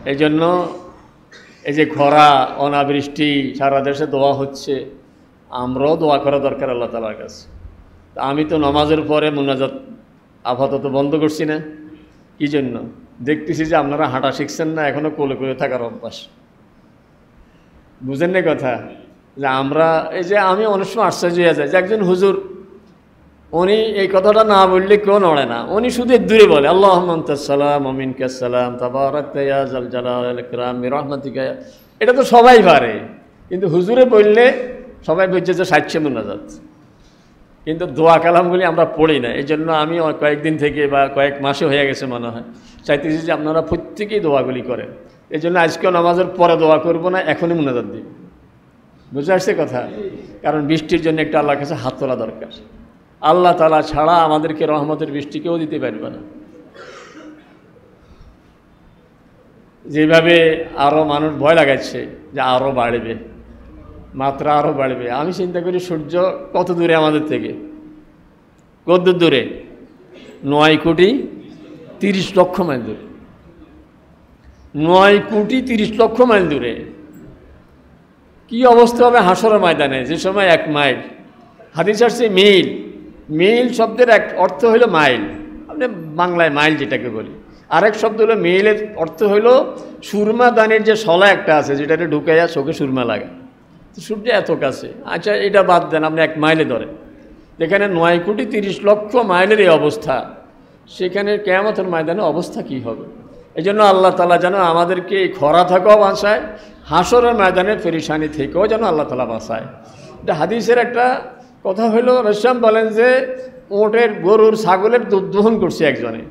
এই জন্য এই যে খরা অনাবৃষ্টি সারা দেশে দোয়া হচ্ছে, আমরাও দোয়া করা দরকার আল্লাহ তাআলার কাছে। আমি তো নামাজের পরে মুনাজাত আপাতত বন্ধ করছি না। কি জন্য? দেখতেছি যে আপনারা হাঁটা শিখছেন না, এখনও কোলে কোলে থাকার অভ্যাস। বুঝেন না কথা? যে আমরা এই যে আমি অনেক সময় আশ্চর্য হয়ে যায় যে একজন হুজুর উনি এই কথাটা না বললে কেউ নড়ে না, উনি শুধু দূরে বলে আল্লাহুম্মা আনতাস সালাম ওয়া মিনকাস সালাম তাবারাকতা ইয়া যাল জালালি ওয়াল ইকরাম বিরহমাতিকা। এটা তো সবাই পারে, কিন্তু হুজুরে বললে সবাই বুঝছে যে সাইচ্ছে মুনাজাত, কিন্তু দোয়া কালামগুলি আমরা পড়ি না। এই জন্য আমি কয়েকদিন থেকে বা কয়েক মাসে হয়ে গেছে মনে হয় চাইতেছি যে আপনারা প্রত্যেকেই দোয়াগুলি করেন। এই জন্য আজকেও নামাজের পরে দোয়া করবো না, এখনই মুনাজাত দিই। বুঝে আসছে কথা? কারণ বৃষ্টির জন্য একটা আল্লাহর কাছে হাত তোলা দরকার। আল্লাহ তাআলা ছাড়া আমাদেরকে রহমতের বৃষ্টি কেউ দিতে পারবে না। যেভাবে আরও মানুষ ভয় লাগাচ্ছে যে আরও বাড়বে, মাত্রা আরও বাড়বে। আমি চিন্তা করি সূর্য কত দূরে আমাদের থেকে, কত দূরে? 9,30,00,000 মাইল দূরে। 9,30,00,000 মাইল দূরে। কি অবস্থা হবে হাসরের ময়দানে, যে সময় 1 মাইল। হাদিস আসছে মিল, মিল শব্দের এক অর্থ হইল মাইল, আপনি বাংলায় মাইল যেটাকে বলি। আরেক শব্দ হলো মিলের অর্থ হইল সুরমা দানের যে শলা একটা আছে যেটাকে ঢুকাইয়া চোখে সুরমা লাগে। সূর্য এত কাছে, আচ্ছা এটা বাদ দেন, আপনি 1 মাইলে ধরেন। যেখানে 9,30,00,000 মাইলের এই অবস্থা, সেখানে কিয়ামতের ময়দানে অবস্থা কি হবে? এই জন্য আল্লাহ তাআলা যেন আমাদেরকে এই খরা থেকেও বাঁচায়, হাসরের ময়দানে পেরেশানি থেকেও যেন আল্লাহ তাআলা বাঁচায়। এটা হাদিসের একটা কথা হইল, রাসূল বলেন যে উটের, গরুর, ছাগলের দুধ দোহন করছে একজনে।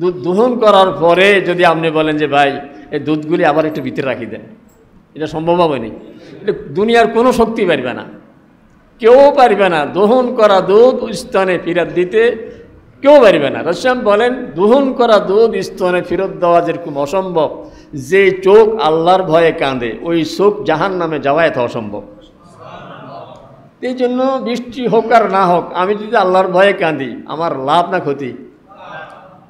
দুধ দোহন করার পরে যদি আপনি বলেন যে ভাই এই দুধগুলি আবার একটু ভিতরে রাখি দেন, এটা সম্ভব হবে না। এটা দুনিয়ার কোনো শক্তি পারবে না, কেউ পারবে না। দোহন করা দুধ স্তনে ফেরত দিতে কেউ পারবে না। রাসূল বলেন দোহন করা দুধ স্তনে ফেরত দেওয়া যেরকম অসম্ভব, যে চোখ আল্লাহর ভয়ে কাঁদে ওই চোখ জাহান্নামে যাওয়া এত অসম্ভব। এই জন্য বৃষ্টি হোক আর না হোক, আমি যদি আল্লাহর ভয়ে কাঁদি, আমার লাভ না ক্ষতি?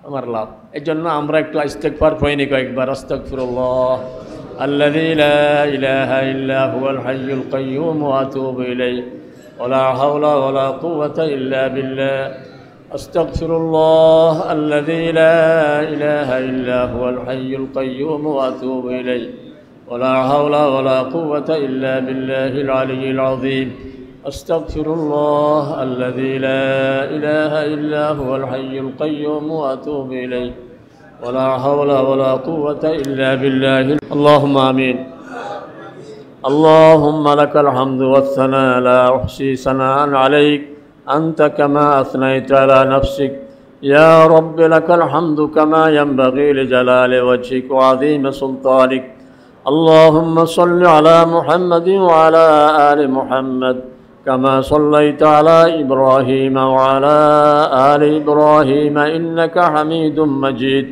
আমার লাভ। এই জন্য আমরা একটু ইস্তেগফার পড়ি কয়েকবার। আস্তাগফিরুল্লাহ আল্লাযী লা ইলাহা ইল্লা হুয়াল হাইয়ুল কাইয়্যুম ওয়া আতুবু ইলাইহি ওয়া লা হাওলা ওয়া লা কুওয়াতা ইল্লা বিল্লাহ। আস্তাগফিরুল্লাহ আল্লাযী লা ইলাহা ইল্লা হুয়াল হাইয়ুল কাইয়্যুম ওয়া আতুবু ইলাইহি ওয়া লা হাওলা ওয়া লা কুওয়াতা ইল্লা বিল্লাহিল আলিয়্যিল আযীম। أستغفر الله الذي لا إله إلا هو الحي القيوم وأتوب إليه ولا حول ولا قوة إلا بالله. اللهم آمين. اللهم لك الحمد والثناء لا أحصي ثناء عليك أنت كما أثنيت على نفسك. يا رب لك الحمد كما ينبغي لجلال وجهك وعظيم سلطانك. اللهم صل على محمد وعلى آل محمد كما صليت على إبراهيم وعلى آل إبراهيم إنك حميد مجيد.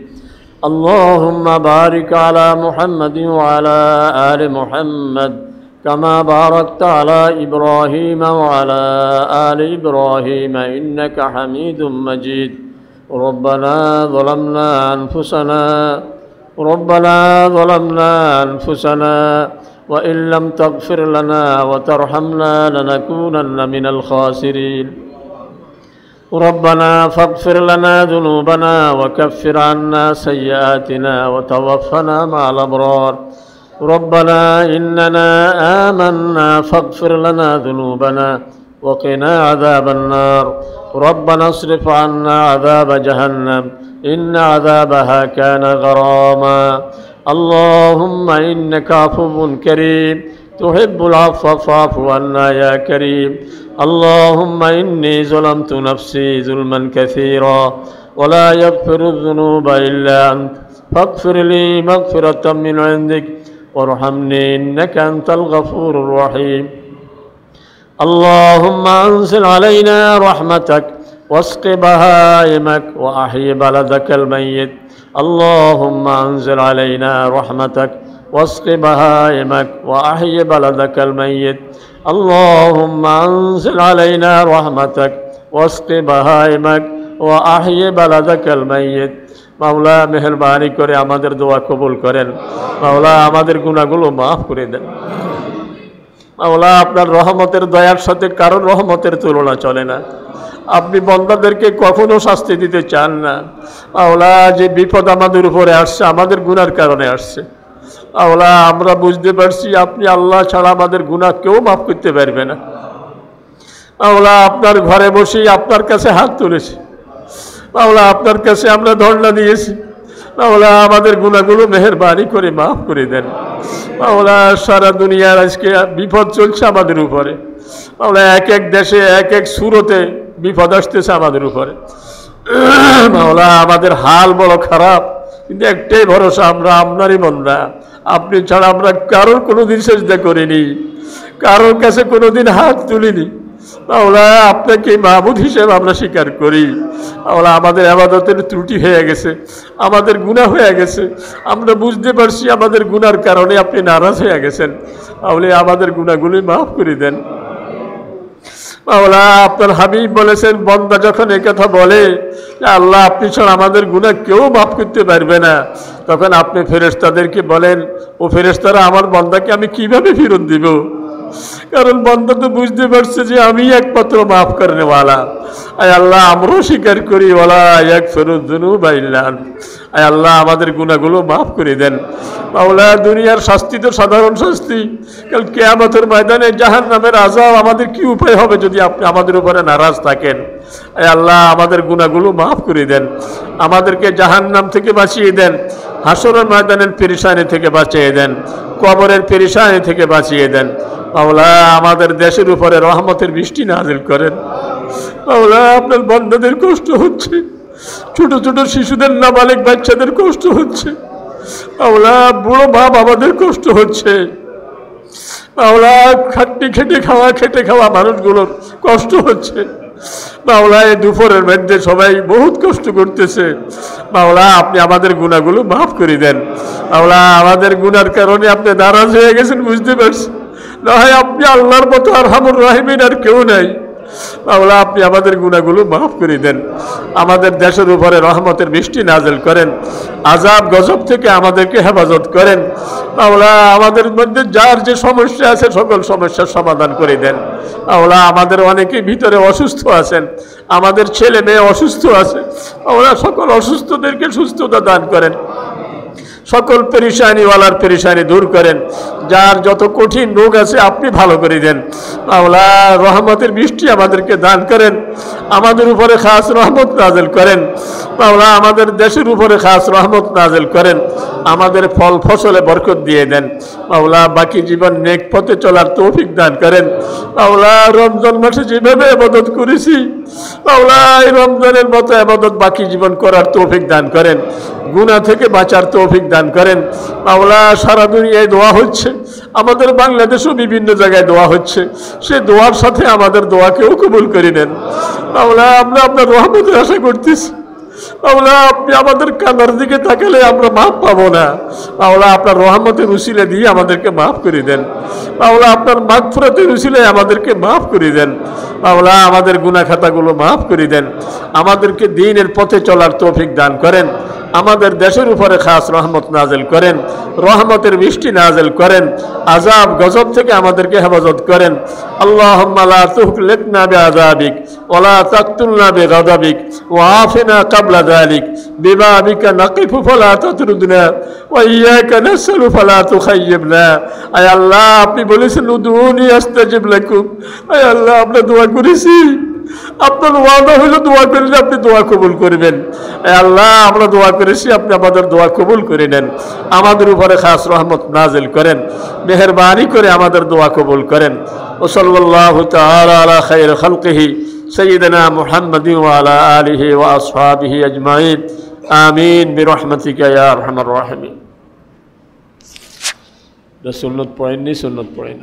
اللهم بارك على محمد وعلى آل محمد كما باركت على إبراهيم وعلى آل إبراهيم إنك حميد مجيد. ربنا ظلمنا أنفسنا وإن لم تغفر لنا وترحمنا لنكونن من الخاسرين. ربنا فاغفر لنا ذنوبنا وكفر عنا سيئاتنا وتوفنا مع الأبرار. ربنا إننا آمنا فاغفر لنا ذنوبنا وقنا عذاب النار. ربنا اصرف عنا عذاب جهنم إن عذابها كان غراما. اللهم إنك عفو كريم تحب العفو فاعف عنا يا كريم. اللهم إني ظلمت نفسي ظلما كثيرا ولا يغفر الذنوب إلا أنت فاغفر لي مغفرة من عندك وارحمني إنك أنت الغفور الرحيم. اللهم أنزل علينا رحمتك واسق بهائمك وأحيي بلدك الميت. اللهم أنزل علينا رحمتك واسق بهائمك وأحيي بلدك الميت. اللهم أنزل علينا رحمتك واسق بهائمك وأحيي بلدك الميت. মাওলা মেহেরবানি করে আমাদের দোয়া কবুল করেন। মাওলা আমাদের গুনাহগুলো মাফ করে দেন। মাওলা আপনার রহমতের দয়ার সাথে কারণ রহমতের তুলনা চলে না। আপনি বান্দাদেরকে কখনো শাস্তি দিতে চান না। মাওলা যে বিপদ আমাদের উপরে আসছে আমাদের গুনার কারণে আসছে। মাওলা আমরা বুঝতে পারছি আপনি আল্লাহ ছাড়া আমাদের গুনাহ কেউ মাফ করতে পারবে না। মাওলা আপনার ঘরে বসেই আপনার কাছে হাত তুলেছি। মাওলা আপনার কাছে আমরা ধর্ণা দিয়েছি। মাওলা আমাদের গুনাহগুলো মেহেরবানি করে মাফ করে দেন। মাওলা সারা দুনিয়ার আজকে বিপদ চলছে আমাদের উপরে। মাওলা এক এক দেশে এক এক সুরতে বিপদ আসতেছে আমাদের উপরে। মাওলা আমাদের হাল বড় খারাপ, কিন্তু একটাই ভরসা আমরা আপনারই বান্দা। আপনি ছাড়া আমরা কারোর কোনোদিন সেজদা করিনি, কারোর কাছে কোনোদিন হাত তুলিনি। মাওলা আপনাকে মাবুদ হিসেবে আমরা স্বীকার করি। মাওলা আমাদের ইবাদতের ত্রুটি হয়ে গেছে, আমাদের গুনাহ হয়ে গেছে। আমরা বুঝতে পারছি আমাদের গুনার কারণে আপনি নারাজ হয়ে গেছেন। তাহলে আমাদের গুনাহগুলি মাফ করে দেন। মাওলা আপনার হাবিব বলেছেন বান্দা যখন এই কথা বলে যে আল্লাহ আপনি ছাড়া আমাদের গুনাহ কেউ মাফ করতে পারবে না, তখন আপনি ফেরেশতাদেরকে বলেন ও ফেরেশতারা আমার বান্দাকে আমি কিভাবে ফেরত দিব? কারণ বান্দা তো বুঝতে পারছে যে আমি একমাত্র মাফ করনেওয়ালা। আয় আল্লাহ আমরাও স্বীকার করি ওয়ালা ইয়াগফিরুয যুনুবা ইল্লা আনত। আয় আল্লাহ আমাদের গুনাহগুলো মাফ করে দেন। মাওলা দুনিয়ার শাস্তি তো সাধারণ শাস্তি, কাল কিয়ামতের ময়দানে জাহান্নামের আযাব আমাদের কি উপায় হবে যদি আপনি আমাদের উপরে নারাজ থাকেন? আয় আল্লাহ আমাদের গুনাহগুলো মাফ করে দেন, আমাদেরকে জাহান্নাম থেকে বাঁচিয়ে দেন, হাসরের ময়দানের পেরেশানি থেকে বাঁচিয়ে দেন, কবরের পেরেশানি থেকে বাঁচিয়ে দেন। মাওলা আমাদের দেশের উপরে রহমতের বৃষ্টি নাজিল করেন। মাওলা আপনার বান্দাদের কষ্ট হচ্ছে, ছোট ছোট শিশুদের নাবালিগ বাচ্চাদের কষ্ট হচ্ছে। মাওলা বুড়ো মা বাবাদের কষ্ট হচ্ছে। মাওলা খেটে খাওয়া মানুষগুলোর কষ্ট হচ্ছে। মাওলা এই দুপুরের মধ্যে সবাই বহুত কষ্ট করতেছে। মাওলা আপনি আমাদের গুনাহগুলো মাফ করে দেন। মাওলা আমাদের গুনার কারণে আপনি নারাজ হয়ে গেছেন বুঝতে পারছি, না হয় আপনি আল্লাহর মতো আরহামুর রাহিমিন আর কেউ নাই। মাওলা আপনি আমাদের গুনাহগুলো মাফ করে দেন, আমাদের দেশের উপরে রহমতের বৃষ্টি নাজিল করেন, আযাব গজব থেকে আমাদেরকে হেফাজত করেন। মাওলা আমাদের মধ্যে যার যে সমস্যা আছে সকল সমস্যার সমাধান করে দেন। মাওলা আমাদের অনেকেই ভিতরে অসুস্থ আছেন, আমাদের ছেলে মেয়ে অসুস্থ আছে। মাওলা সকল অসুস্থদেরকে সুস্থতা দান করেন, সকল পেরেশানিওয়ালার পেরেশানি দূর করেন। যার যত কঠিন রোগ আছে আপনি ভালো করে দেন। মাওলা রহমতের বৃষ্টি আমাদেরকে দান করেন, আমাদের উপরে খাস রহমত নাজিল করেন। মাওলা আমাদের দেশের উপরে খাস রহমত নাজিল করেন, আমাদের ফল ফসলে বরকত দিয়ে দেন। মাওলা বাকি জীবন নেক পথে চলার তৌফিক দান করেন। মাওলা রমজান মাসে যেভাবে ইবাদত করেছি, মাওলা এই রমজানের মতো ইবাদত বাকি জীবন করার তৌফিক দান করেন, গুনাহ থেকে বাঁচার তৌফিক দান করেন। মাওলা সারা দুনিয়ায় দোয়া হচ্ছে, আমাদের বাংলাদেশেও বিভিন্ন জায়গায় দোয়া হচ্ছে, সে দোয়ার সাথে আমাদের দোয়াকেও কবুল করে নেন। মাওলা আমরা আপনার রহমতের আশা করতেছি। মাওলা আপনি আমাদের কান্নার দিকে তাকালে আমরা মাফ পাবো না। মাওলা আপনার রহমতের উসিলা দিয়ে আমাদেরকে মাফ করে দেন। মাওলা আপনার মাগফিরাতের উসিলায় আমাদেরকে মাফ করে দেন। মাওলা আমাদের গুনাহ খাতাগুলো মাফ করে দেন, আমাদেরকে দ্বীনের পথে চলার তৌফিক দান করেন, আমাদের দেশের উপরে খাস রহমত নাজিল করেন, রহমতের বৃষ্টি নাজিল করেন, আযাব গজব থেকে আমাদেরকে হেফাজত করেন। আল্লাহুম্মা লা তুহলিকনা বিআযাবিক ওয়া লা তাকতুলনা বিগাদাবিক ওয়া আফিনা ক্বাবলা যালিক বিবাবিকা নাকিফু ফালা তাতরুদনা ওয়া ইয়াকা নাসআলু ফালা তুখাইয়িবনা। আয় আল্লাহ আপনি বলেছেন উদউনি আস্তাজিব লাকুম। আয় আল্লাহ আমরা দোয়া করেছি, আপনার ওয়াদা হইলো দোয়া করলে আপনি দোয়া কবুল করবেন। আল্লাহ আমরা দোয়া করেছি, আপনি আমাদের দোয়া কবুল করে নেন, আমাদের উপরে খাস রহমত নাজিল করেন, মেহেরবানি করে আমাদের দোয়া কবুল করেন। ও সাল্লাল্লাহু তাআলা আলা খায়র খালকিহি সাইয়্যিদিনা মুহাম্মাদিন ওয়া আলা আলিহি ওয়া আসহাবিহি আজমাইন। আমিন বিরহমাতিকা ইয়া আরহামার রাহিমিন। সুন্নত পড়েননি, সুন্নত পড়েন।